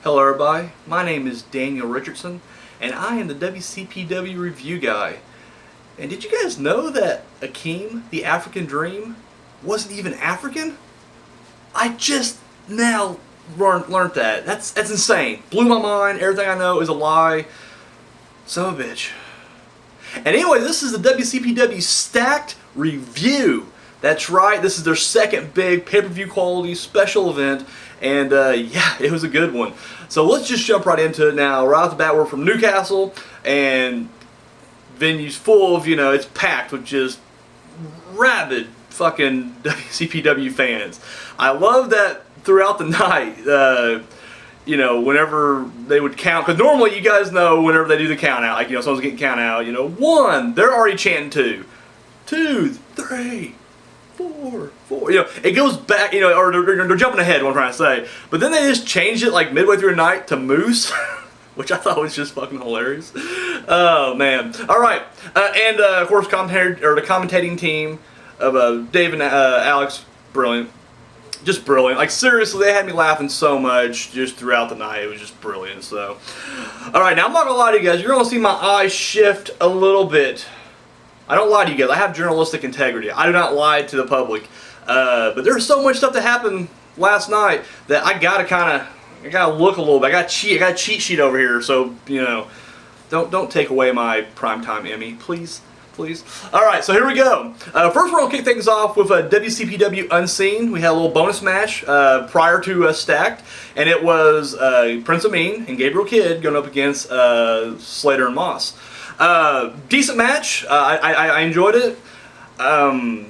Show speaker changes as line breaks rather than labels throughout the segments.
Hello everybody, my name is Daniel Richardson and I am the WCPW review guy. And did you guys know that Akeem, the African Dream, wasn't even African? I just now learned that. That's insane. Blew my mind. Everything I know is a lie. Son of a bitch. And anyway, this is the WCPW Stacked Review. That's right, this is their second big pay-per-view quality special event, and yeah, it was a good one. So let's just jump right into it now. Right off the bat, we're from Newcastle, and venue's full of, it's packed with just rabid fucking WCPW fans. I love that throughout the night, whenever they would count, because normally you guys know whenever they do the count out, like, someone's getting count out, 1, they're already chanting 2, 2, 3, 4, 4, it goes back, or they're jumping ahead, what I'm trying to say. But then they just changed it like midway through the night to Moose, which I thought was just fucking hilarious. Oh man! All right, and of course, the commentating team of Dave and Alex, brilliant, just brilliant. Like seriously, they had me laughing so much just throughout the night. It was just brilliant. So, all right, now I'm not gonna lie to you guys. You're gonna see my eyes shift a little bit. I don't lie to you guys. I have journalistic integrity. I do not lie to the public. But there's so much stuff that happened last night that I gotta look a little bit. I got a cheat sheet over here. So don't take away my primetime Emmy, please. All right, so here we go. First, we're gonna kick things off with a WCPW Unseen. We had a little bonus match prior to Stacked, and it was Prince Amin and Gabriel Kidd going up against Slater and Moss. Decent match. I enjoyed it. I'm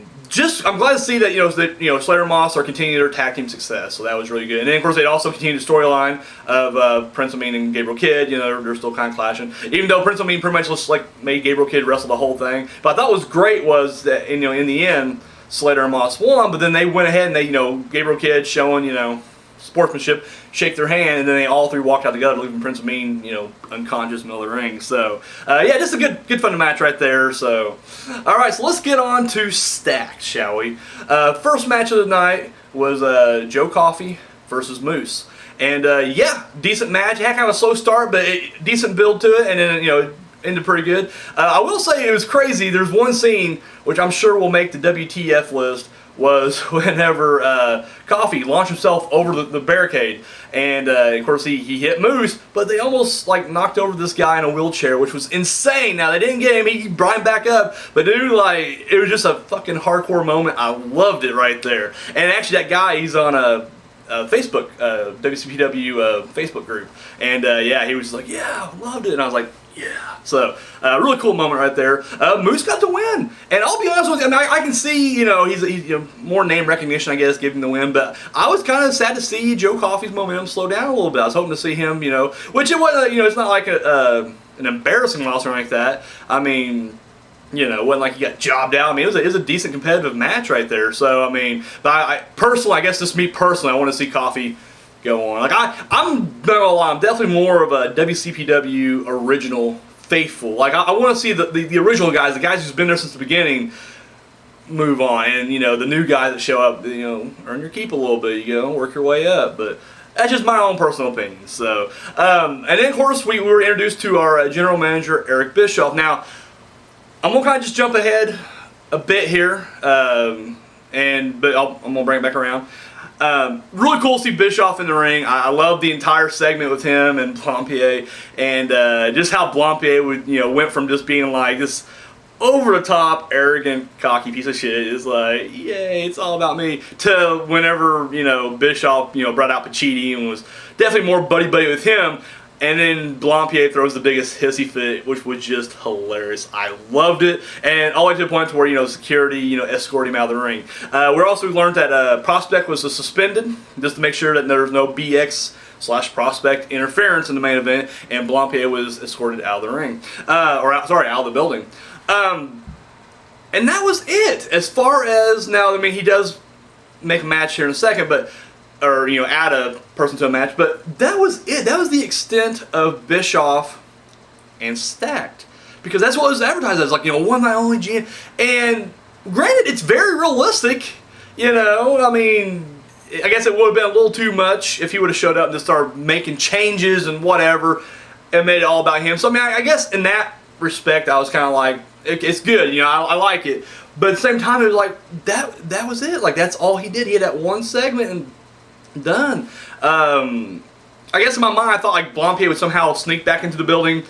glad to see that Slater and Moss are continuing their tag team success. So that was really good. And then of course they also continued the storyline of Prince Amin and Gabriel Kidd. They're still kind of clashing. Even though Prince Amin pretty much just made Gabriel Kidd wrestle the whole thing. But I thought what was great was that in the end Slater and Moss won. But then they went ahead and they Gabriel Kidd showing sportsmanship, shake their hand, and then they all three walked out together, leaving Prince Amin, unconscious in the middle of the ring. So, yeah, just a good fun match right there. So, all right, so let's get on to Stacked, shall we? First match of the night was Joe Coffey versus Moose, and yeah, decent match. It had kind of a slow start, but decent build to it, and then ended pretty good. I will say it was crazy. There's one scene which I'm sure will make the WTF list. Was whenever Coffey launched himself over the barricade, and of course he hit Moose, but they almost knocked over this guy in a wheelchair, which was insane. Now they didn't get him; he brought him back up, but dude, it was just a fucking hardcore moment. I loved it right there. And actually, that guy, he's on a Facebook WCPW Facebook group, and yeah, he was like, yeah, I loved it, and I was like, yeah. So, really cool moment right there. Moose got the win, and I'll be honest with you, I can see, he's more name recognition, I guess, giving the win, but I was kind of sad to see Joe Coffey's momentum slow down a little bit. I was hoping to see him, which it wasn't, it's not like an embarrassing loss or anything like that. I mean, it wasn't like he got jobbed out. I mean, it was a decent competitive match right there. So, I mean, but I personally, I guess just me personally, I want to see Coffey go on. I'm not gonna lie, I'm definitely more of a WCPW original faithful. I want to see the original guys, the guys who's been there since the beginning, move on, and the new guys that show up, earn your keep a little bit. Work your way up. But that's just my own personal opinion. So, and then of course we were introduced to our general manager Eric Bischoff. Now, I'm gonna kind of just jump ahead a bit here, but I'm gonna bring it back around. Really cool to see Bischoff in the ring. I love the entire segment with him and Blampied, and just how Blampied went from just being like this over the top, arrogant, cocky piece of shit, is like, yay, it's all about me, to whenever Bischoff brought out Pacitti and was definitely more buddy with him. And then Blampied throws the biggest hissy fit, which was just hilarious. I loved it. And all the way to the point where, security, escorted him out of the ring. We also learned that Prospect was suspended, just to make sure that there was no BX/Prospect interference in the main event. And Blampied was escorted out of the ring. Out of the building. And that was it. As far as, now, I mean, he does make a match here in a second, but add a person to a match, but that was it. That was the extent of Bischoff and Stacked, because that's what it was advertised as, one night only GM. And granted, it's very realistic, I mean, I guess it would have been a little too much if he would have showed up and just started making changes and whatever, and made it all about him. So I mean, I guess in that respect, I was kind of like, it's good, you know, I like it. But at the same time, it was like that was it. Like that's all he did. He had that one segment and done. I guess in my mind, I thought like Blampied would somehow sneak back into the building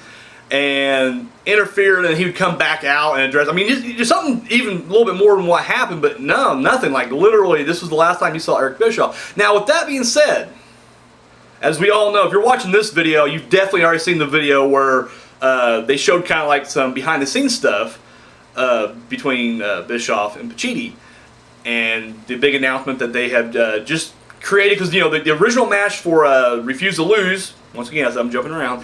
and interfere, and then he would come back out and address. I mean, just something even a little bit more than what happened, but no, nothing. Like literally, this was the last time you saw Eric Bischoff. Now, with that being said, as we all know, if you're watching this video, you've definitely already seen the video where they showed kind of like some behind-the-scenes stuff between Bischoff and Blampied, and the big announcement that they have just created, because you know the original match for Refuse to Lose, once again as I'm jumping around,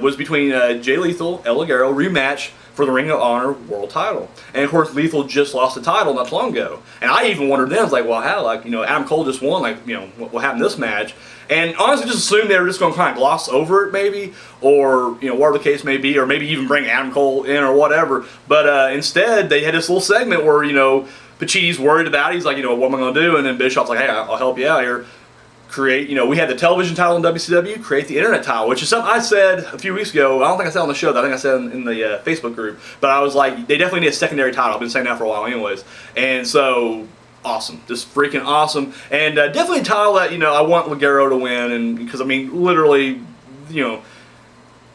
was between Jay Lethal, El Ligero, rematch for the Ring of Honor World Title, and of course Lethal just lost the title not too long ago, and I even wondered then, I was like, well, how, like, you know, Adam Cole just won, like, you know, what happened in this match? And honestly, just assumed they were just going to kind of gloss over it, maybe, or you know, whatever the case may be, or maybe even bring Adam Cole in or whatever. But instead, they had this little segment where, you know, Paci's worried about it. He's like, you know, what am I going to do? And then Bischoff's like, hey, I'll help you out here. Create, you know, we had the television title in WCW, create the internet title, which is something I said a few weeks ago. I don't think I said on the show, though. I think I said in the Facebook group. But I was like, they definitely need a secondary title. I've been saying that for a while anyways. And so, awesome. Just freaking awesome. And definitely a title that, you know, I want Ligero to win. And because, I mean, literally, you know,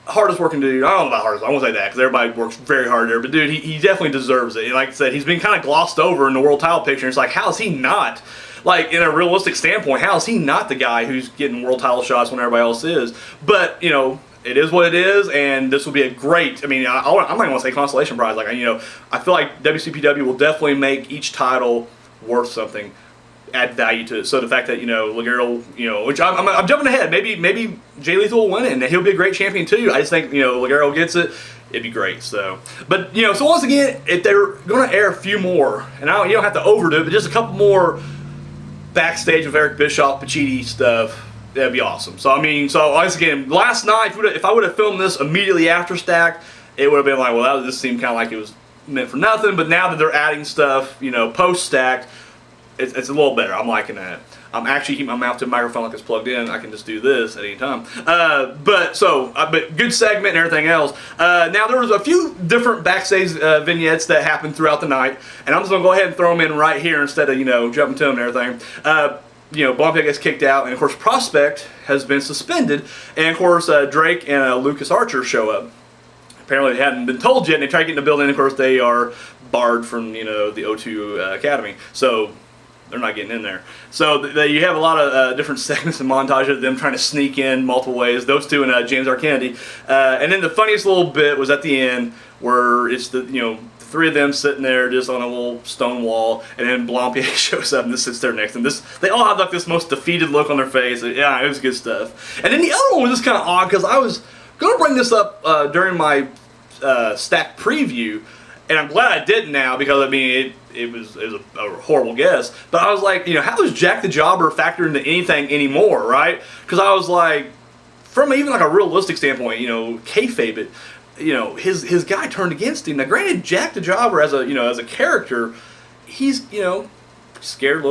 hardest working dude. I don't know about hardest. I won't say that because everybody works very hard there. But, dude, he definitely deserves it. And like I said, he's been kind of glossed over in the world title picture. It's like, how is he not? Like, in a realistic standpoint, how is he not the guy who's getting world title shots when everybody else is? But, you know, it is what it is, and this will be a great, I mean, I'm not going to say consolation prize. Like, you know, I feel like WCPW will definitely make each title worth something, add value to it. So the fact that, you know, Ligero, you know, which I'm jumping ahead. Maybe Jay Lethal will win it, and he'll be a great champion too. I just think, you know, Ligero gets it. It'd be great. So, but, you know, so once again, if they're going to air a few more, and you don't have to overdo it, but just a couple more backstage with Eric Bischoff, Blampied stuff, that'd be awesome. So I mean, so once again, last night, if I would have filmed this immediately after Stacked, it would have been like, well, this seemed kind of like it was meant for nothing. But now that they're adding stuff, you know, post Stacked, it's a little better. I'm liking that. I'm actually keeping my mouth to the microphone like it's plugged in. I can just do this at any time. But good segment and everything else. Now there was a few different backstage vignettes that happened throughout the night, and I'm just gonna go ahead and throw them in right here instead of, you know, jumping to them and everything. You know, Blampied gets kicked out, and of course Prospect has been suspended, and of course Drake and Lucas Archer show up. Apparently they hadn't been told yet, and they try to get in the building, and of course they are barred from, you know, the O2 Academy. So they're not getting in there. So you have a lot of different segments and montages of them trying to sneak in multiple ways. Those two and James R. Kennedy. And then the funniest little bit was at the end where it's the, you know, the three of them sitting there just on a little stone wall, and then Blampied shows up and just sits there next to them. They all have like this most defeated look on their face. Yeah, it was good stuff. And then the other one was just kind of odd because I was going to bring this up during my Stack preview, and I'm glad I didn't now because, I mean, it was a horrible guess. But I was like, you know, how does Jack the Jobber factor into anything anymore, right? Because I was like, from even like a realistic standpoint, you know, kayfabe it, you know, his guy turned against him. Now, granted, Jack the Jobber as a character, he's, you know, scared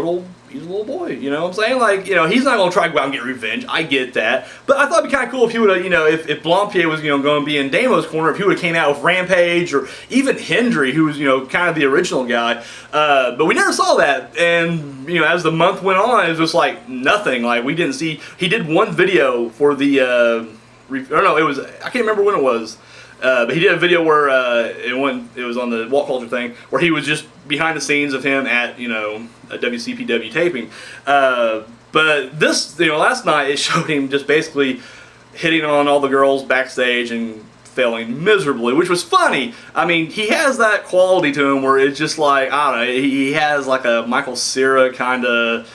he's a little boy, you know what I'm saying? Like, you know, he's not going to try to go out and get revenge. I get that. But I thought it'd be kind of cool if he would have, you know, if Blampied was, you know, going to be in Damo's corner, if he would have came out with Rampage, or even Hendry, who was, you know, kind of the original guy. But we never saw that. And, you know, as the month went on, it was just like nothing. Like, we didn't see, he did one video for the, I don't know, it was, I can't remember when it was. But he did a video where it was on the Walt Culture thing, where he was just behind the scenes of him at, you know, a WCPW taping. But this, you know, last night it showed him just basically hitting on all the girls backstage and failing miserably, which was funny. I mean, he has that quality to him where it's just like, I don't know, he has like a Michael Cera kind of,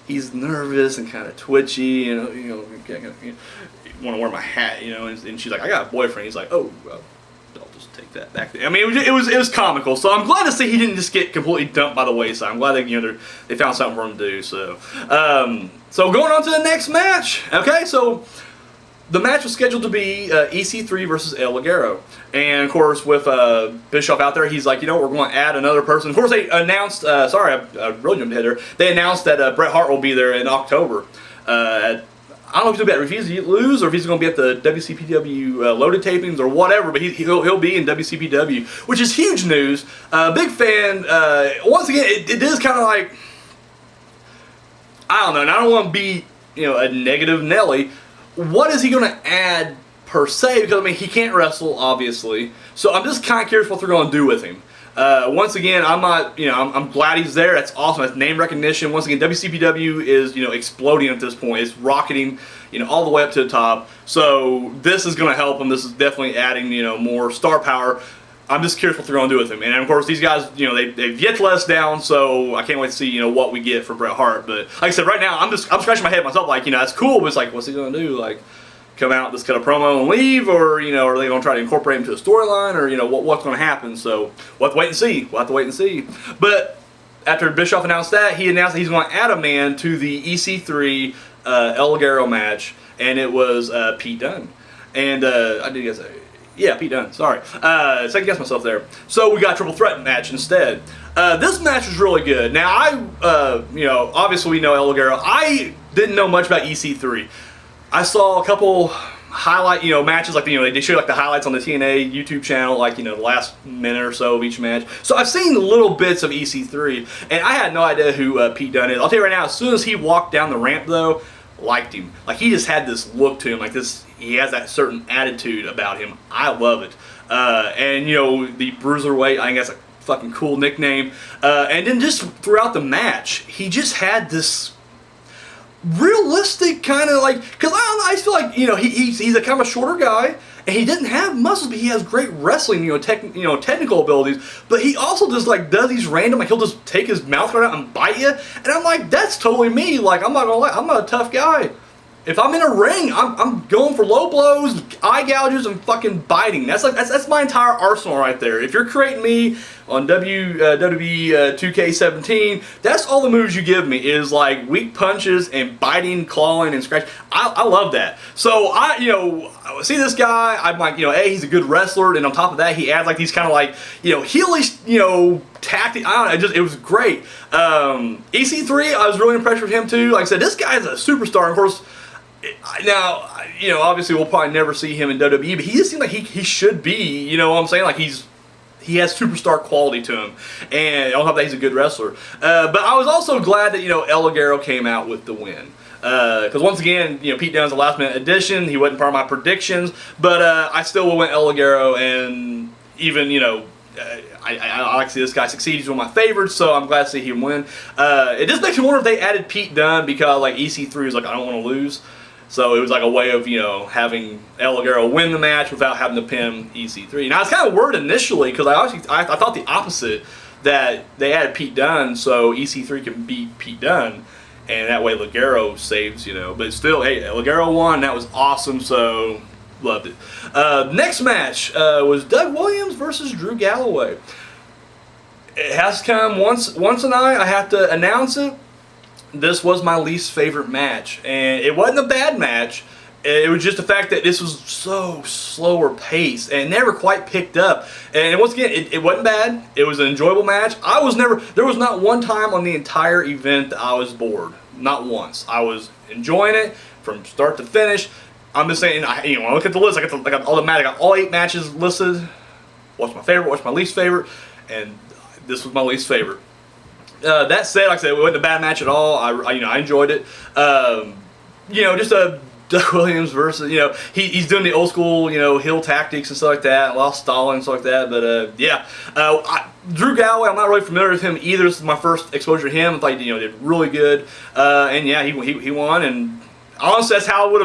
he's nervous and kind of twitchy, you know, want to wear my hat, you know, and she's like, I got a boyfriend. He's like, oh, well, I'll just take that back. I mean, it was comical. So I'm glad to see he didn't just get completely dumped by the wayside. I'm glad that, you know, they found something for him to do. So, so going on to the next match. Okay, so the match was scheduled to be EC3 versus El Ligero. And, of course, with Bischoff out there, he's like, you know, we're going to add another person. Of course, they announced, sorry, I really jumped ahead there. They announced that Bret Hart will be there in October. I don't know if he's going to be at Refuse to Lose or if he's going to be at the WCPW loaded tapings or whatever, but he'll be in WCPW, which is huge news. Big fan. Once again, it is kind of like, I don't know, and I don't want to be, you know, a negative Nelly. What is he going to add per se? Because, I mean, he can't wrestle, obviously. So I'm just kind of curious what they're going to do with him. Once again, I'm not, you know, I'm glad he's there. That's awesome. That's name recognition. Once again, WCPW is, you know, exploding at this point. It's rocketing, you know, all the way up to the top. So this is going to help him. This is definitely adding, you know, more star power. I'm just curious what they're going to do with him. And, of course, these guys, you know, they've yet to let us down, so I can't wait to see, you know, what we get for Bret Hart. But, like I said, right now, I'm scratching my head myself, like, you know, that's cool, but it's like, what's he going to do? Like, come out, just cut a promo and leave, or, you know, are they going to try to incorporate him to a storyline, or, you know, what's going to happen? So we'll have to wait and see. We'll have to wait and see. But after Bischoff announced that, he announced that he's going to add a man to the EC3 El Ligero match, and it was Pete Dunne. And I did guess, yeah, Pete Dunne, sorry. Second guess myself there. So we got a triple threat match instead. This match was really good. Now, you know, obviously we know El Ligero. I didn't know much about EC3. I saw a couple highlight, you know, matches, like, you know, they show like the highlights on the TNA YouTube channel, like, you know, the last minute or so of each match. So I've seen little bits of EC3, and I had no idea who Pete Dunne is. I'll tell you right now, as soon as he walked down the ramp, though, liked him. Like, he just had this look to him, like this, he has that certain attitude about him. I love it. And, you know, the Bruiserweight, I think that's a fucking cool nickname. And then just throughout the match, he just had this realistic kind of like, because I just feel like, you know, he's a kind of a shorter guy, and he didn't have muscles, but he has great wrestling, you know, technical abilities. But he also just like does these random, like, he'll just take his mouth right out and bite you, and I'm like, that's totally me. Like, I'm not gonna lie, I'm not a tough guy. If I'm in a ring, I'm going for low blows, eye gouges, and fucking biting. That's my entire arsenal right there. If you're creating me on WWE 2K17, that's all the moves you give me is like weak punches and biting, clawing, and scratching. I love that. So you know, see this guy, I'm like, you know, he's a good wrestler, and on top of that, he adds like these kind of like, you know, heelish, you know, tactic. I don't know, it was great. EC3, I was really impressed with him too. Like I said, this guy is a superstar. Of course. Now, you know, obviously we'll probably never see him in WWE, but he just seems like he should be, you know what I'm saying? Like, he has superstar quality to him, and on top of that, he's a good wrestler. But I was also glad that, you know, El Ligero came out with the win. Because once again, you know, Pete Dunne's a last-minute addition. He wasn't part of my predictions, but I still went El Ligero, and even, you know, I like to see this guy succeed. He's one of my favorites, so I'm glad to see him win. It just makes me wonder if they added Pete Dunne because, like, EC3 was like, I don't want to lose. So it was like a way of, you know, having El Ligero win the match without having to pin EC3. Now, I was kind of worried initially because I thought the opposite, that they added Pete Dunne so EC3 can beat Pete Dunne, and that way Ligero saves, you know. But still, hey, Ligero won. That was awesome, so loved it. Next match was Doug Williams versus Drew Galloway. It has come once a night. I have to announce it. This was my least favorite match, and it wasn't a bad match. It was just the fact that this was so slower paced and never quite picked up. And once again, it wasn't bad. It was an enjoyable match. There was not one time on the entire event that I was bored. Not once. I was enjoying it from start to finish. I'm just saying, you know, when I look at the list, I got all 8 matches listed. What's my favorite? What's my least favorite? And this was my least favorite. That said, like I said, it wasn't a bad match at all. I enjoyed it. You know, just a Doug Williams versus, you know, he's doing the old school, you know, heel tactics and stuff like that, a lot of stalling and stuff like that. But yeah, Drew Galloway, I'm not really familiar with him either. This is my first exposure to him. I thought, you know, did really good. And yeah, he won. And honestly, that's how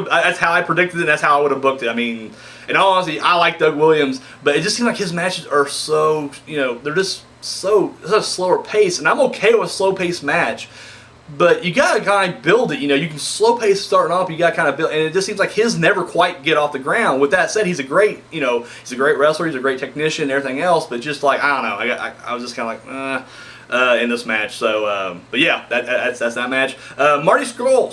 I predicted it. And that's how I would have booked it. I mean, in all honesty, I like Doug Williams, but it just seems like his matches are so, you know, they're just so a slower pace, and I'm okay with a slow paced match, but you gotta kind of build it. You know, you can slow pace starting off, you gotta kind of build, and it just seems like his never quite get off the ground. With that said, he's a great wrestler, he's a great technician, and everything else, but just like, I don't know, I was just kind of like, in this match. So, but yeah, that's that match. Marty Scurll.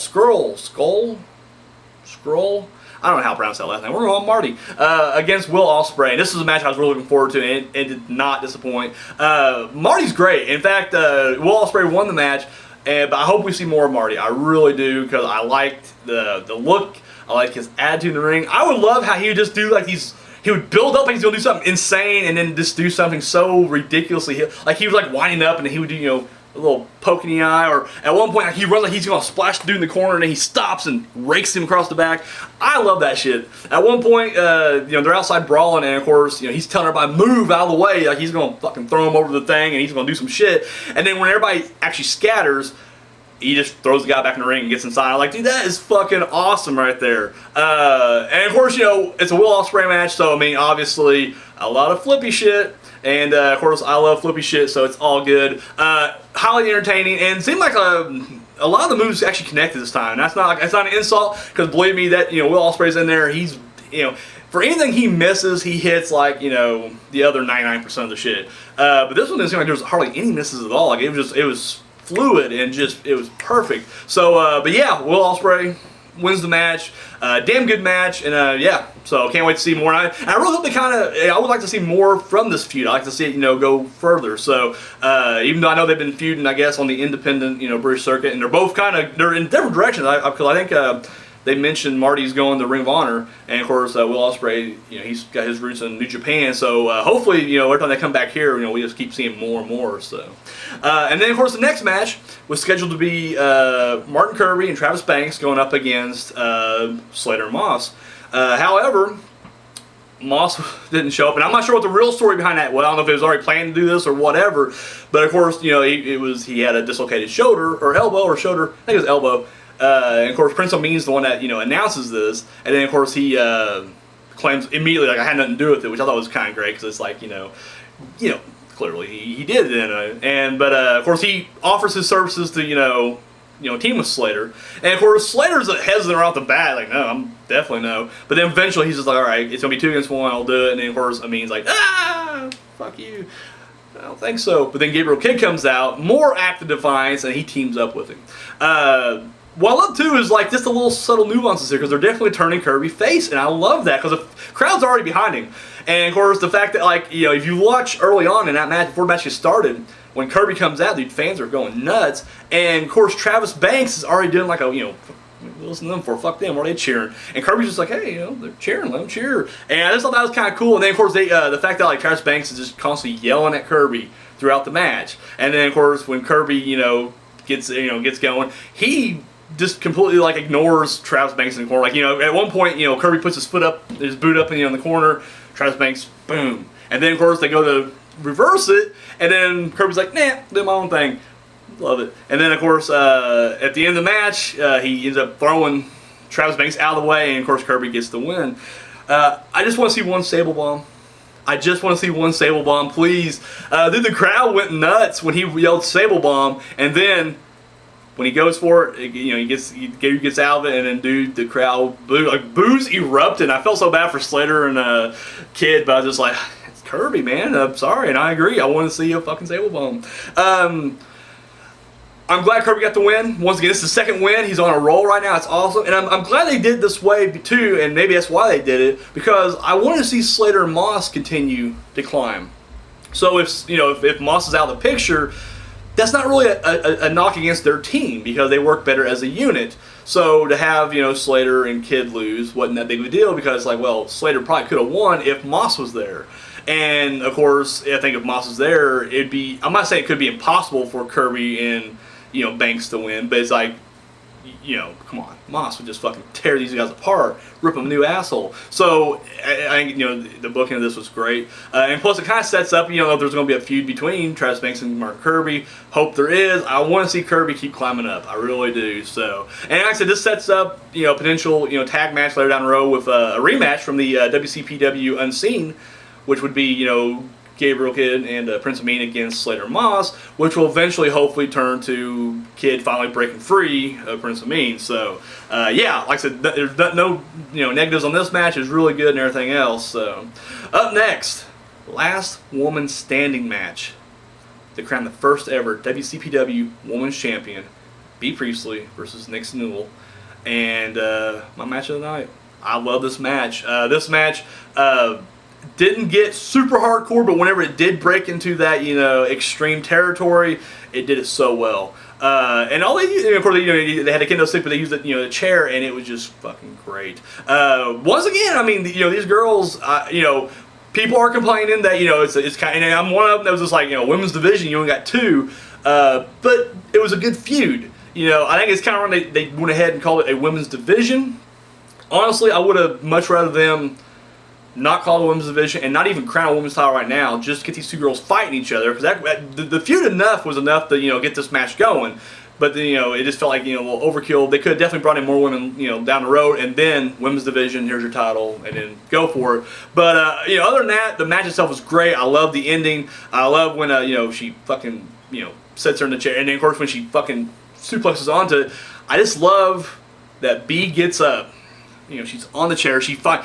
I don't know how to pronounce that last name. We're going Marty against Will Ospreay. And this is a match I was really looking forward to, and it did not disappoint. Marty's great. In fact, Will Ospreay won the match, but I hope we see more of Marty. I really do, because I liked the look. I liked his attitude in the ring. I would love how he would just do like these. He would build up like he's gonna do something insane, and then just do something so ridiculously. Like he was like winding up, and then he would do a little poke in the eye, or at one point like he runs like he's gonna splash the dude in the corner, and then he stops and rakes him across the back. I love that shit. At one point, they're outside brawling, and of course, he's telling everybody move out of the way, like he's gonna fucking throw him over the thing, and he's gonna do some shit. And then when everybody actually scatters, he just throws the guy back in the ring and gets inside. I'm like, dude, that is fucking awesome right there. And of course, it's a Will Ospreay match, so I mean, obviously, a lot of flippy shit. And of course, I love flippy shit, so it's all good. Highly entertaining, and it seemed like a lot of the moves actually connected this time. That's not it's not an insult, because believe me, that Will Ospreay's in there. He's for anything he misses, he hits like the other 99% of the shit. But this one didn't seem like there was hardly any misses at all. Like it was fluid and it was perfect. So, but yeah, Will Ospreay wins the match. Damn good match, and yeah, so can't wait to see more. And I really hope I would like to see more from this feud. I like to see it, go further. So, even though I know they've been feuding, I guess, on the independent, British circuit, and they're both they're in different directions. Because I think they mentioned Marty's going to Ring of Honor, and of course Will Ospreay, he's got his roots in New Japan. So hopefully, every time they come back here, we just keep seeing more and more. So, and then of course the next match was scheduled to be Martin Kirby and Travis Banks going up against Slater and Moss. However, Moss didn't show up, and I'm not sure what the real story behind that was. I don't know if it was already planned to do this or whatever. But of course, he had a dislocated shoulder or elbow or shoulder. I think it was elbow. And of course, Prince O'Mean's the one that announces this, and then of course he claims immediately like I had nothing to do with it, which I thought was kind of great, because it's like clearly he did it, but of course he offers his services to team with Slater, and of course Slater's hesitant right off the bat, like no, I'm definitely no, but then eventually he's just like, all right, it's gonna be 2 against 1, I'll do it, and then of course O'Mean's like, fuck you. I don't think so. But then Gabriel Kidd comes out, more act of defiance, and he teams up with him. What I love too is like just the little subtle nuances here, because they're definitely turning Kirby face, and I love that because the crowd's already behind him. And of course the fact that if you watch early on in that match before the match gets started, when Kirby comes out, dude, fans are going nuts. And of course Travis Banks is already doing like a listen to them for fuck them, what are they cheering? And Kirby's just like, hey, they're cheering, let them cheer. And I just thought that was kind of cool. And then of course the fact that Travis Banks is just constantly yelling at Kirby throughout the match. And then of course when Kirby gets going, he just completely ignores Travis Banks in the corner. At one point, Kirby puts his boot up in the corner. Travis Banks, boom. And then of course they go to reverse it, and then Kirby's like, nah, do my own thing. Love it. And then of course at the end of the match, he ends up throwing Travis Banks out of the way, and of course Kirby gets the win. I just want to see one Sable Bomb. I just want to see one Sable Bomb, please. Then the crowd went nuts when he yelled Sable Bomb, and then when he goes for it, he gets out of it, and then dude, the crowd boos erupted. I felt so bad for Slater and Kidd, but I was just like, it's Kirby, man. I'm sorry, and I agree. I want to see a fucking Sable Bomb. I'm glad Kirby got the win. Once again, this is the second win. He's on a roll right now. It's awesome, and I'm glad they did this way too, and maybe that's why they did it, because I wanted to see Slater and Moss continue to climb. So if Moss is out of the picture, that's not really a knock against their team, because they work better as a unit. So to have Slater and Kidd lose wasn't that big of a deal, because Slater probably could have won if Moss was there. And of course, I think if Moss was there, I'm not saying it could be impossible for Kirby and Banks to win, but it's like, come on, Moss would just fucking tear these guys apart, rip them a new asshole. So I think the booking of this was great, and plus it kind of sets up if there's going to be a feud between Travis Banks and Martin Kirby. Hope there is. I want to see Kirby keep climbing up. I really do. So, and like I said, this sets up potential tag match later down the road with a rematch from the WCPW Unseen, which would be Gabriel Kidd and Prince O'Mean against Slater Moss, which will eventually hopefully turn to Kidd finally breaking free of Prince O'Mean. So yeah, like I said, there's no negatives on this match. It's really good and everything else. So up next, last woman standing match to crown the first ever WCPW Women's Champion, Bea Priestley versus Nixon Newell, and my match of the night. I love this match. This match didn't get super hardcore, but whenever it did break into that, extreme territory, it did it so well. And all they, of course, they had a kendo stick, but they used the chair, and it was just fucking great. Once again, I mean, these girls, people are complaining that it's kind of, and I'm one of them that was just like, women's division, you only got two, but it was a good feud. I think it's kind of when they went ahead and called it a women's division. Honestly, I would have much rather them not call it a women's division and not even crown a women's title right now. Just get these two girls fighting each other, because the feud was enough to get this match going. But then, it just felt like a little overkill. They could have definitely brought in more women down the road, and then women's division, here's your title, and then go for it. But other than that, the match itself was great. I love the ending. I love when she fucking sits her in the chair, and then of course when she fucking suplexes onto it. I just love that B gets up. She's on the chair.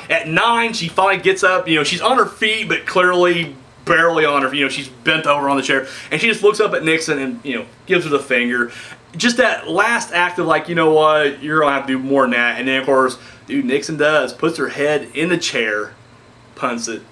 At 9, she finally gets up. She's on her feet, but clearly barely on her. She's bent over on the chair, and she just looks up at Nixon and gives her the finger. Just that last act of like, you know what, you're gonna have to do more than that. And then of course, dude, Nixon puts her head in the chair, punts it.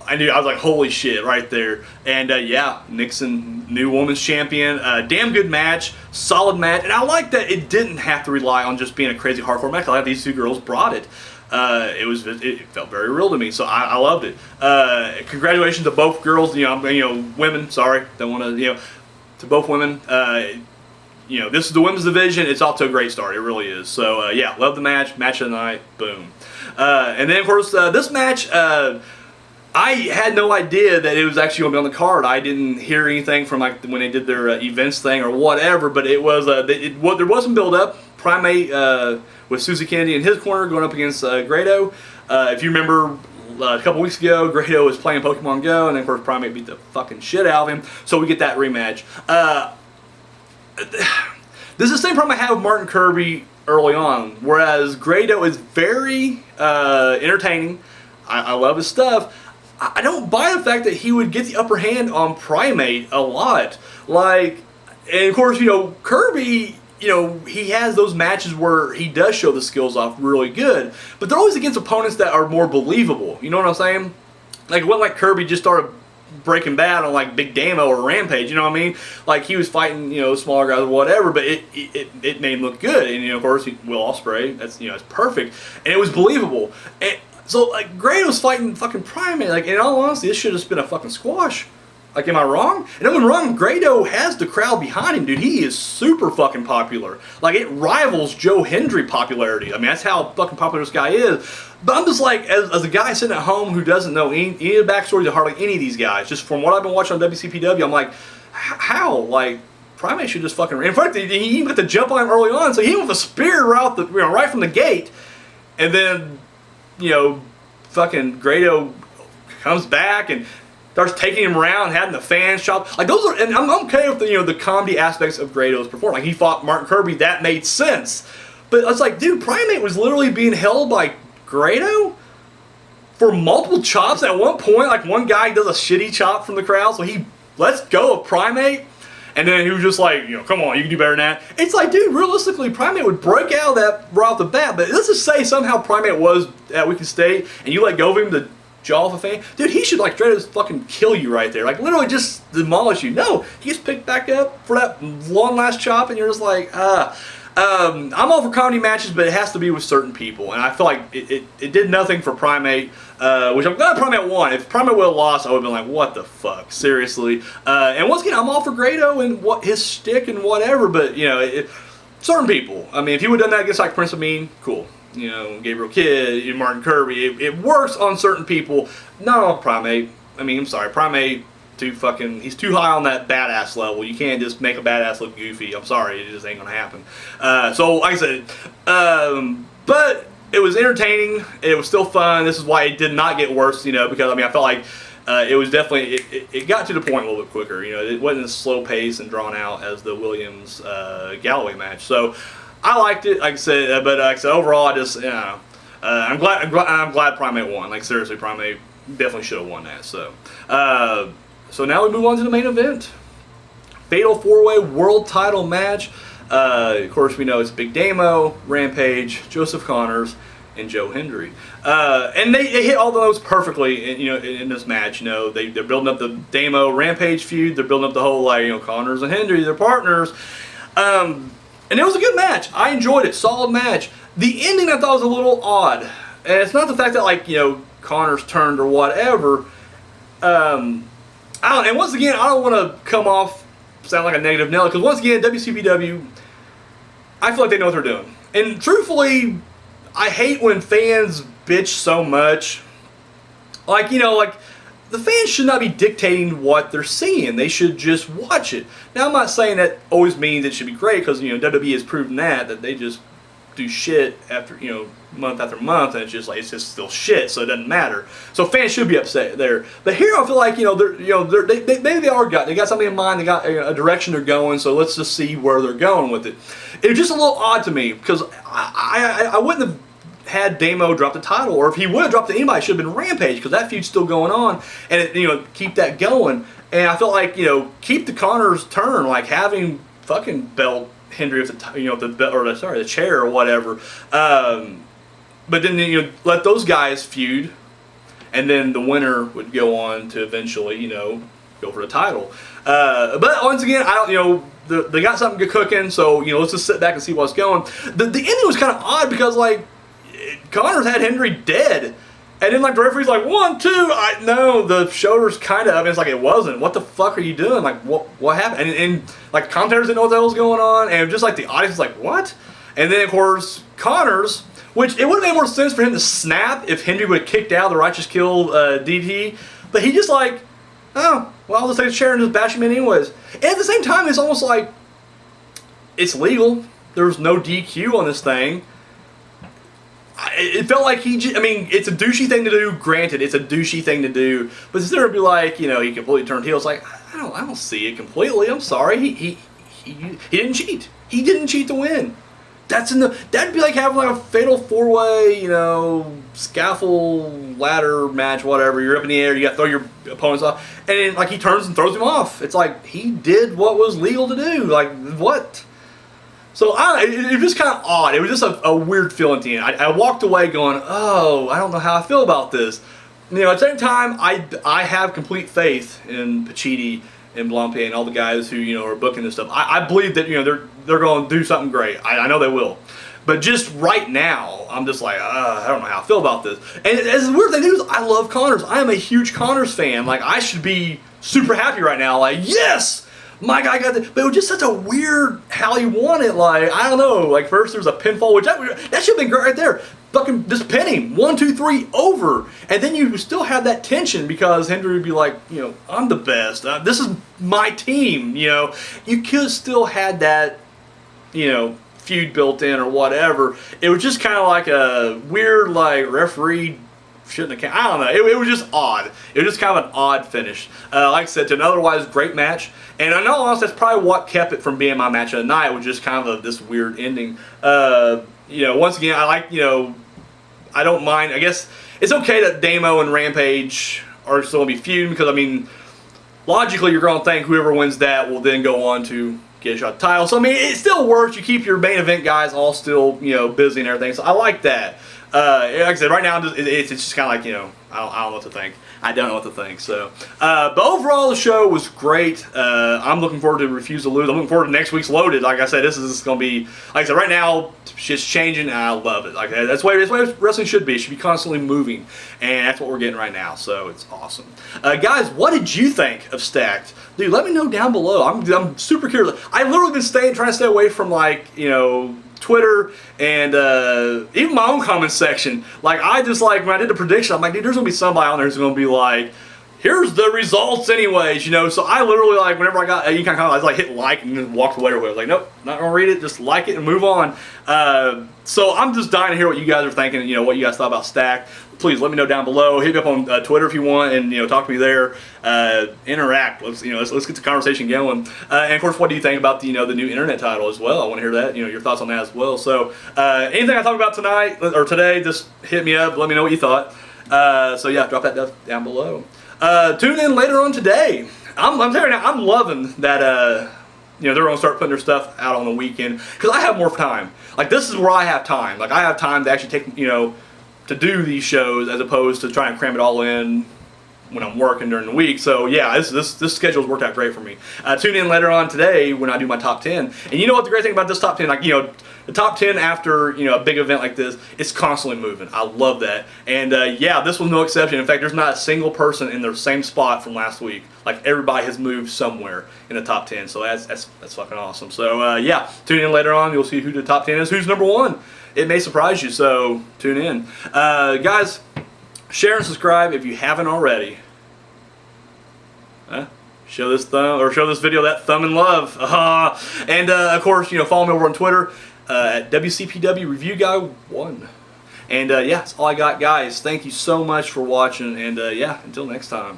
I was like, holy shit, right there. And yeah, Nixon, new women's champion. Damn good match, solid match. And I like that it didn't have to rely on just being a crazy hardcore match. I like these two girls brought it. It felt very real to me, so I loved it. Congratulations to both girls. Women. Sorry, don't want to. To both women. This is the women's division. It's off to a great start. It really is. So yeah, love the match. Match of the night. Boom. And then of course this match. I had no idea that it was actually going to be on the card. I didn't hear anything from like when they did their events thing or whatever, but it was there was some build up. Primate with Susie Kennedy in his corner going up against Grado. If you remember a couple weeks ago, Grado was playing Pokemon Go, and then of course Primate beat the fucking shit out of him. So we get that rematch. This is the same problem I had with Martin Kirby early on, whereas Grado is very entertaining. I love his stuff. I don't buy the fact that he would get the upper hand on Primate a lot. And of course, Kirby, he has those matches where he does show the skills off really good, but they're always against opponents that are more believable. You know what I'm saying? Like, it wasn't like Kirby just started Breaking Bad on like Big Damo or Rampage, you know what I mean? Like, he was fighting, smaller guys or whatever, but it made him look good. And of course, Will Ospreay, that's it's perfect, and it was believable. And so, like, Grado's fighting fucking Primate. Like, in all honesty, this should have just been a fucking squash. Like, am I wrong? And if I'm wrong, Grado has the crowd behind him, dude. He is super fucking popular. Like, it rivals Joe Hendry popularity. I mean, that's how fucking popular this guy is. But I'm just like, as a guy sitting at home who doesn't know any of the backstories of hardly any of these guys, just from what I've been watching on WCPW, I'm like, how? Like, Primate should just fucking... In fact, he even got to jump on him early on, so he went with a spear right from the gate. And then... fucking Grado comes back and starts taking him around, having the fans shop. Like, those are, and I'm okay with the comedy aspects of Grado's performance. Like, he fought Martin Kirby, that made sense. But it's like, dude, Primate was literally being held by Grado for multiple chops at one point. Like, one guy does a shitty chop from the crowd, so he lets go of Primate. And then he was just like, come on, you can do better than that. It's like, dude, realistically, Primate would break out of that right off the bat. But let's just say somehow Primate was at Weekend State, and you let go of him to jaw off a fan. Dude, he should, like, try to fucking kill you right there. Like, literally just demolish you. No, he gets picked back up for that long last chop, and you're just like, I'm all for comedy matches, but it has to be with certain people. And I feel like it did nothing for Primate, which I'm glad Primate won. If Primate would have lost, I would have been like, what the fuck? Seriously. And once again, I'm all for Grado and what his shtick and whatever, but, certain people. I mean, if he would have done that against, like, Prince Amin, cool. Gabriel Kidd, Martin Kirby, it works on certain people. No, Primate. I mean, I'm sorry, Primate... he's too high on that badass level. You can't just make a badass look goofy. I'm sorry, it just ain't gonna happen. So like I said, but it was entertaining. It was still fun. This is why it did not get worse, because I felt like it was definitely it got to the point a little bit quicker. It wasn't as slow paced and drawn out as the Williams Galloway match. So I liked it, like I said. But like I said, overall, I just I'm glad Primate won. Like, seriously, Primate definitely should have won that. So. So now we move on to the main event. Fatal 4-Way World Title match. Of course, we know it's Big Damo, Rampage, Joseph Connors, and Joe Hendry. And they hit all those perfectly in this match. They're building up the Damo Rampage feud. They're building up the whole Connors and Hendry, they're partners. And it was a good match. I enjoyed it. Solid match. The ending I thought was a little odd. And it's not the fact that Connors turned or whatever. And once again, I don't want to come off sound like a negative Nelly, because once again, WCPW, I feel like they know what they're doing. And truthfully, I hate when fans bitch so much. The fans should not be dictating what they're seeing. They should just watch it. Now, I'm not saying that always means it should be great, because WWE has proven that they just do shit after month after month, and it's just still shit, so it doesn't matter. So fans should be upset there. But here I feel like maybe they got something in mind. They got a direction they're going. So let's just see where they're going with it. It was just a little odd to me, because I wouldn't have had Damo drop the title, or if he would have dropped it to anybody, it should have been Rampage, because that feud's still going on, and keep that going. And I felt like keep the Connors turn, like having fucking belt Hendry with the chair or whatever. But then let those guys feud, and then the winner would go on to eventually go for the title. But once again, I don't they got something good cooking, so let's just sit back and see what's going. The ending was kind of odd, because Connors had Hendry dead, and then the referee's like 1, 2. No, the shoulder's kind of up. And it's it wasn't. What the fuck are you doing? What happened? And commentators didn't know what the hell was going on, and just the audience was what? And then of course Connors, which it would have made more sense for him to snap if Hendry would have kicked out the Righteous Kill DT, but he just oh, well, I'll just take the chair and just bash him in anyways. And at the same time, it's almost it's legal. There's no DQ on this thing. It felt like it's a douchey thing to do. Granted, it's a douchey thing to do, but instead of he completely turned heel, it's I don't see it completely. I'm sorry, he didn't cheat. He didn't cheat to win. That'd be like having a fatal 4-way, scaffold ladder match, whatever. You're up in the air, you got to throw your opponents off, and then he turns and throws him off. It's he did what was legal to do. What? So it was just kind of odd. It was just a weird feeling to me. I walked away going, oh, I don't know how I feel about this. At the same time, I have complete faith in Pacitti and Blampied and all the guys who are booking this stuff. I believe that they're going to do something great. I know they will. But just right now, I'm just I don't know how I feel about this. And as the weird thing is, I love Connors. I am a huge Connors fan. I should be super happy right now. Yes! My guy got it. But it was just such a weird how he won it. I don't know. First there's a pinfall, which that should have been great right there. Fucking just pin him. 1, 2, 3, over. And then you still have that tension, because Hendry would be I'm the best. This is my team. You could have still had that, feud built in or whatever. It was just kind of a weird, referee shouldn't have. I don't know. It was just odd. It was just kind of an odd finish. Like I said, to an otherwise great match. And I know, honestly, that's probably what kept it from being my match of the night, was just kind of this weird ending. Once again, I don't mind. I guess it's okay that Damo and Rampage are still going to be feuding, because, logically, you're going to think whoever wins that will then go on to get a shot at the title. So, it still works. You keep your main event guys all still, busy and everything. So, I like that. Like I said, right now, it's just kind of I don't know what to think. I don't know what to think. So, but overall, the show was great. I'm looking forward to Refuse to Lose. I'm looking forward to next week's Loaded. Like I said, this is going to be, like I said, right now, shit's changing, and I love it. That's the way wrestling should be. It should be constantly moving, and that's what we're getting right now. So it's awesome. Guys, what did you think of Stacked? Dude, let me know down below. I'm super curious. I've literally been trying to stay away from Twitter and even my own comment section. I just when I did the prediction, I'm dude, there's gonna be somebody on there who's gonna be here's the results anyways, So I literally whenever I got any kind of comment, I hit like and then walked away. I was nope, not gonna read it. Just like it and move on. So I'm just dying to hear what you guys are thinking. What you guys thought about Stack. Please let me know down below. Hit me up on Twitter if you want, and talk to me there. Interact. Let's get the conversation going. And of course, what do you think about the the new internet title as well? I want to hear that. Your thoughts on that as well. So anything I talk about tonight or today, just hit me up. Let me know what you thought. So yeah, drop that down below. Tune in later on today. I'm telling you now, I'm loving that you know, they're going to start putting their stuff out on the weekend because I have more time. Like, this is where I have time. Like, I have time to actually take, you know, to do these shows as opposed to trying to cram it all in when I'm working during the week. So yeah, this schedule's worked out great for me. Tune in later on today when I do my top 10. And you know what the great thing about this top 10, like, you know, the top 10 after, you know, a big event like this, it's constantly moving. I love that. And yeah, this was no exception. In fact, there's not a single person in the same spot from last week. Like, everybody has moved somewhere in the top 10. So that's fucking awesome. So yeah, tune in later on. You'll see who the top 10 is, who's number 1. It may surprise you, so tune in. Guys, share and subscribe if you haven't already. Show this thumb, or show this video that thumb and love. And of course, you know, follow me over on Twitter at WCPW Review Guy 1. And yeah, that's all I got, guys. Thank you so much for watching, and yeah, until next time.